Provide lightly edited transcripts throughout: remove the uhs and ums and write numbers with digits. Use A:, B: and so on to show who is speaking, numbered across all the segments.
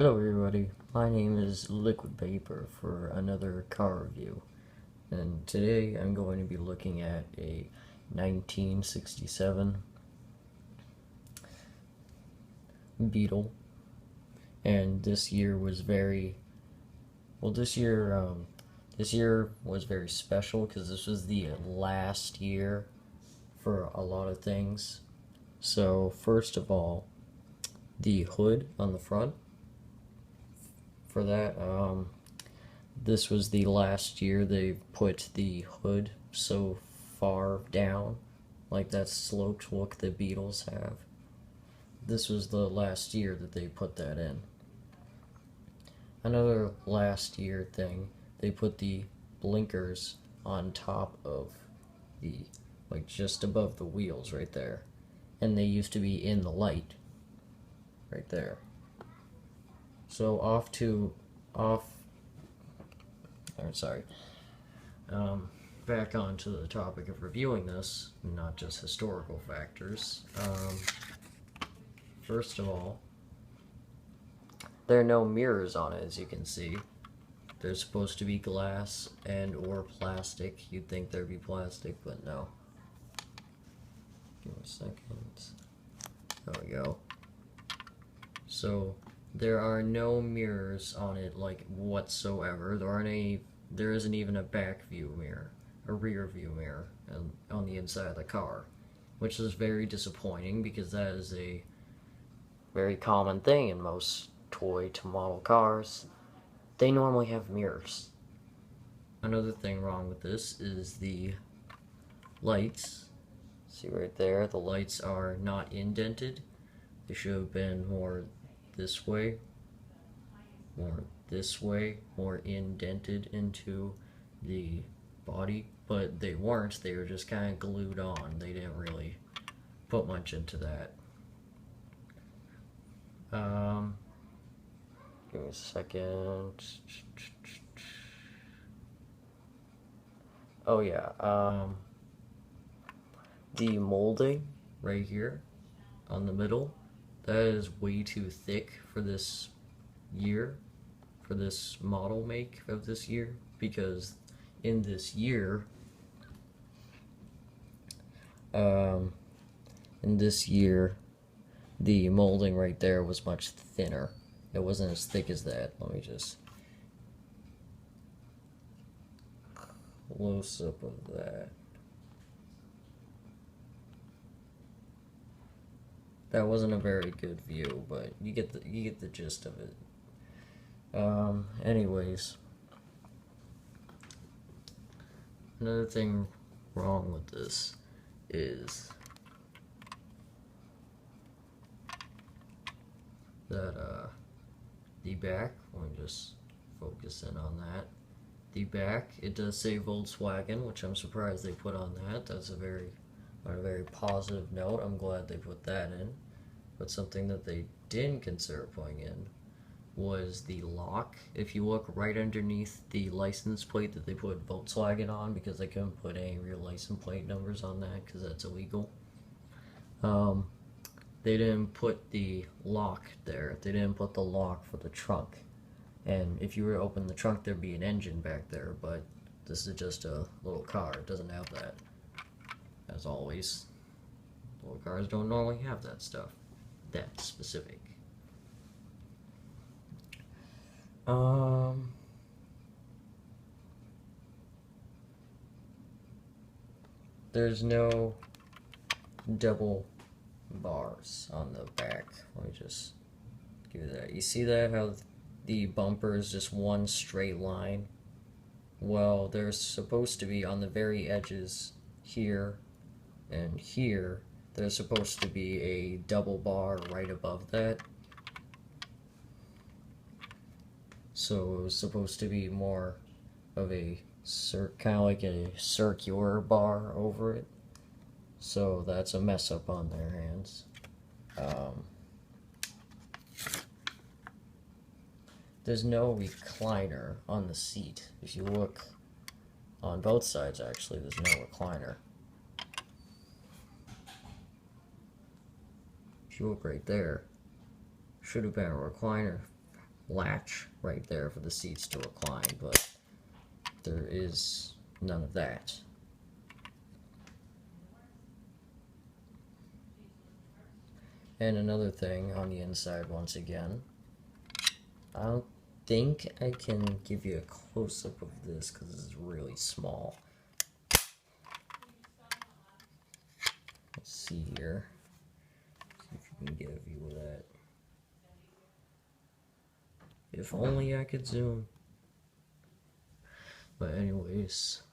A: Hello everybody, my name is Liquid Vapor for another car review, and today I'm going to be looking at a 1967 Beetle, and this year was very, well this year was very special because this was the last year for a lot of things. So first of all, the hood on the front. For that, this was the last year they put the hood so far down, like that sloped look the Beetles have. This was the last year that they put that in. Another last year thing, they put the blinkers on top of the, like just above the wheels right there. And they used to be in the light right there. So back onto the topic of reviewing this, not just historical factors. First of all, there are no mirrors on it, as you can see. They're supposed to be glass and or plastic. You'd think there'd be plastic, but no. Give me a second. There we go. So there are no mirrors on it, like, whatsoever. There isn't even a back view mirror, a rear view mirror on the inside of the car, which is very disappointing because that is a very common thing in most toy to model cars. They normally have mirrors. Another thing wrong with this is the lights. See right there, the lights are not indented. They should have been more this way, more indented into the body, but they weren't. They were just kind of glued on. They didn't really put much into that. Give me a second. Oh yeah, the molding right here on the middle, that is way too thick for this year, for this model make of this year, because in this year, the molding right there was much thinner. It wasn't as thick as that. Let me just close up of that. That wasn't a very good view, but you get the gist of it. Anyways, another thing wrong with this is that the back. Let me just focus in on that. The back, it does say Volkswagen, which I'm surprised they put on that. That's a very positive note. I'm glad they put that in. But something that they didn't consider putting in was the lock. If you look right underneath the license plate that they put Volkswagen on, because they couldn't put any real license plate numbers on that because that's illegal, they didn't put the lock there. They didn't put the lock for the trunk. And if you were to open the trunk, there'd be an engine back there, but this is just a little car. It doesn't have that. As always, little cars don't normally have that stuff, that specific. There's no double bars on the back. Let me just give you that. You see that, how the bumper is just one straight line? Well, there's supposed to be on the very edges here and here, there's supposed to be a double bar right above that. So it was supposed to be more of a kind of like a circular bar over it. So that's a mess up on their hands. There's no recliner on the seat. If you look on both sides, actually, there's no recliner. If you look right there, should have been a recliner latch right there for the seats to recline, but there is none of that. And another thing on the inside, once again, I don't think I can give you a close-up of this because this is really small. Let's see here. See if you can get a view of that. If only I could zoom. But anyways,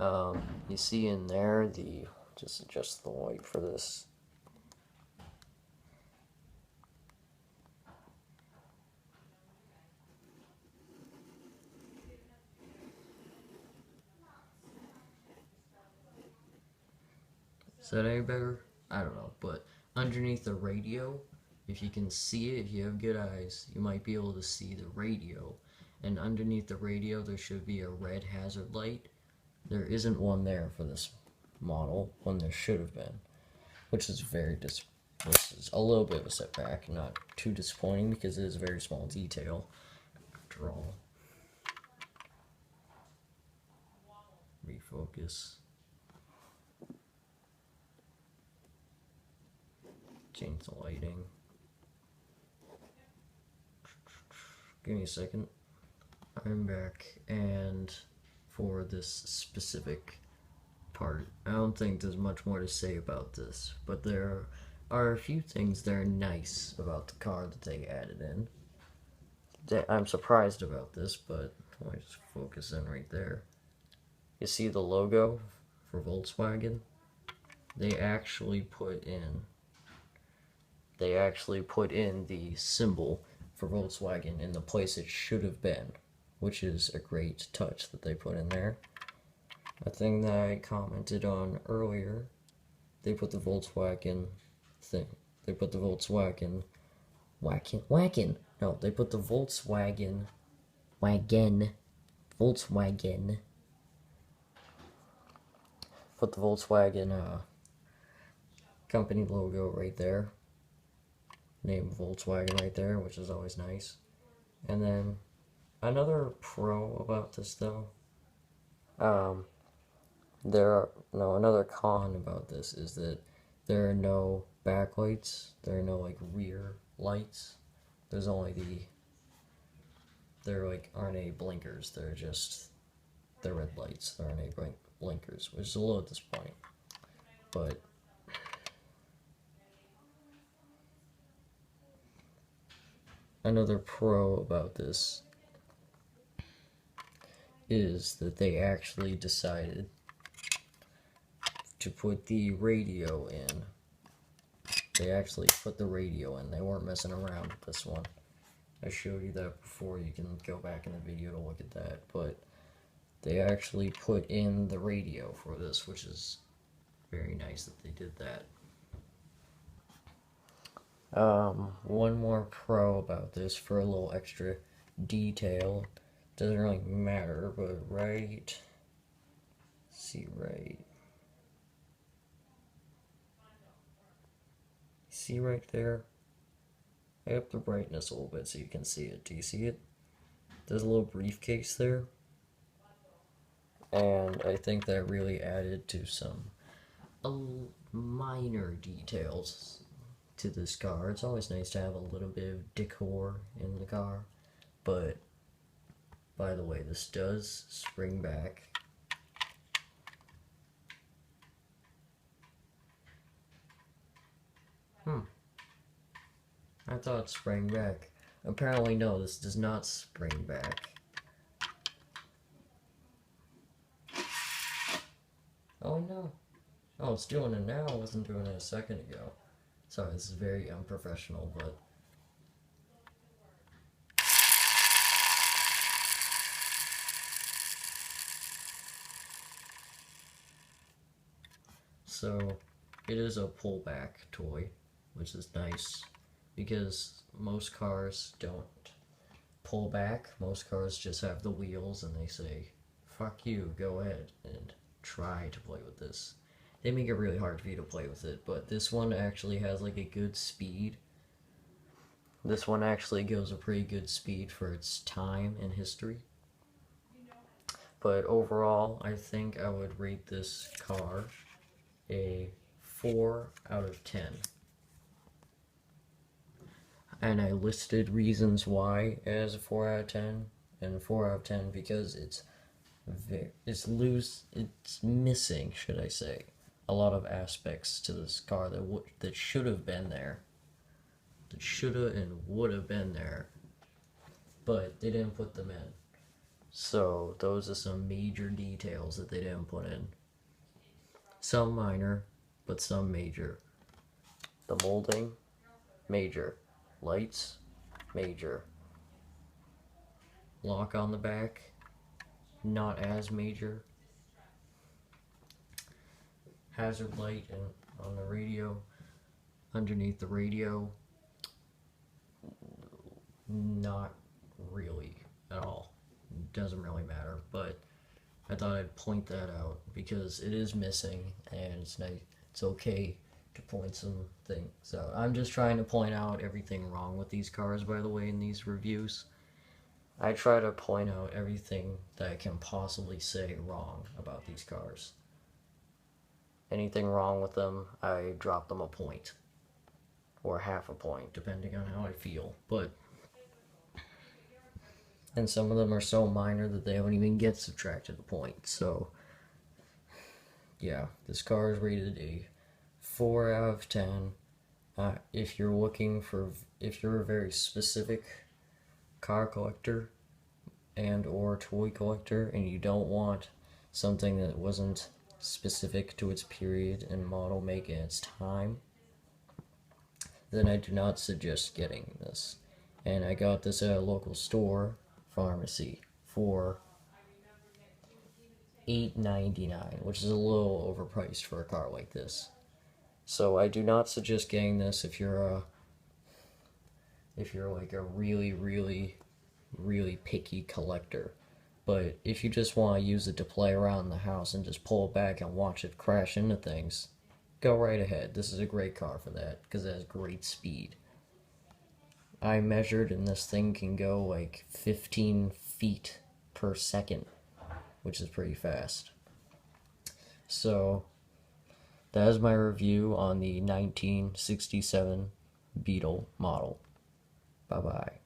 A: you see in there just adjust the light for this. Is that any better? I don't know, but underneath the radio, if you can see it, if you have good eyes, you might be able to see the radio. And underneath the radio, there should be a red hazard light. There isn't one there for this model, when there should have been, which is this is a little bit of a setback, not too disappointing because it is a very small detail, after all. Refocus. Change the lighting. Give me a second. I'm back, and for this specific part, I don't think there's much more to say about this, but there are a few things that are nice about the car that they added in. I'm surprised about this, but let me just focus in right there. You see the logo for Volkswagen? They actually put in the symbol for Volkswagen in the place it should have been, which is a great touch that they put in there. A thing that I commented on earlier, they put the Volkswagen thing. They put the Volkswagen No, they put the Volkswagen Put the Volkswagen company logo right there. Name Volkswagen right there, which is always nice. And then another pro about this though, another con about this is that there are no backlights, there are no like rear lights. There's only there aren't any blinkers, they're just the red lights, there aren't any blinkers, which is a little disappointing. But another pro about this is that they actually decided to put the radio in. They actually put the radio in. They weren't messing around with this one. I showed you that before. You can go back in the video to look at that. But they actually put in the radio for this, which is very nice that they did that. One more pro about this for a little extra detail. Doesn't really matter, but see right there? I up the brightness a little bit so you can see it. Do you see it? There's a little briefcase there. And I think that really added to some minor details to this car. It's always nice to have a little bit of decor in the car. But, by the way, this does spring back. I thought it sprang back. Apparently no, this does not spring back. Oh no. Oh, it's doing it now. I wasn't doing it a second ago. Sorry, this is very unprofessional, but... So, it is a pullback toy, which is nice, because most cars don't pull back. Most cars just have the wheels and they say, fuck you, go ahead and try to play with this. They make it really hard for you to play with it, but this one actually has like a good speed. This one actually goes a pretty good speed for its time in history. But overall, I think I would rate this car a 4 out of 10. And I listed reasons why as a 4 out of 10, and 4 out of 10 because it's missing, should I say, a lot of aspects to this car that should have been there. That should have and would have been there, but they didn't put them in. So those are some major details that they didn't put in. Some minor, but some major. The molding, major. Lights, major. Lock on the back, not as major. Hazard light on the radio, underneath the radio, not really at all. Doesn't really matter, but I thought I'd point that out because it is missing, and it's nice. It's okay to point some things. So I'm just trying to point out everything wrong with these cars, by the way, in these reviews. I try to point out everything that I can possibly say wrong about these cars. Anything wrong with them, I drop them a point. Or half a point, depending on how I feel. And some of them are so minor that they don't even get subtracted a point. So, yeah, this car is rated a 4 out of 10. If you're a very specific car collector and or toy collector, and you don't want something that wasn't specific to its period and model, make, and its time, then I do not suggest getting this. And I got this at a local store pharmacy for $8.99, which is a little overpriced for a car like this. So I do not suggest getting this if you're like a really, really, really picky collector. But if you just want to use it to play around the house and just pull it back and watch it crash into things, go right ahead. This is a great car for that because it has great speed. I measured, and this thing can go like 15 feet per second, which is pretty fast. So that is my review on the 1967 Beetle model. Bye-bye.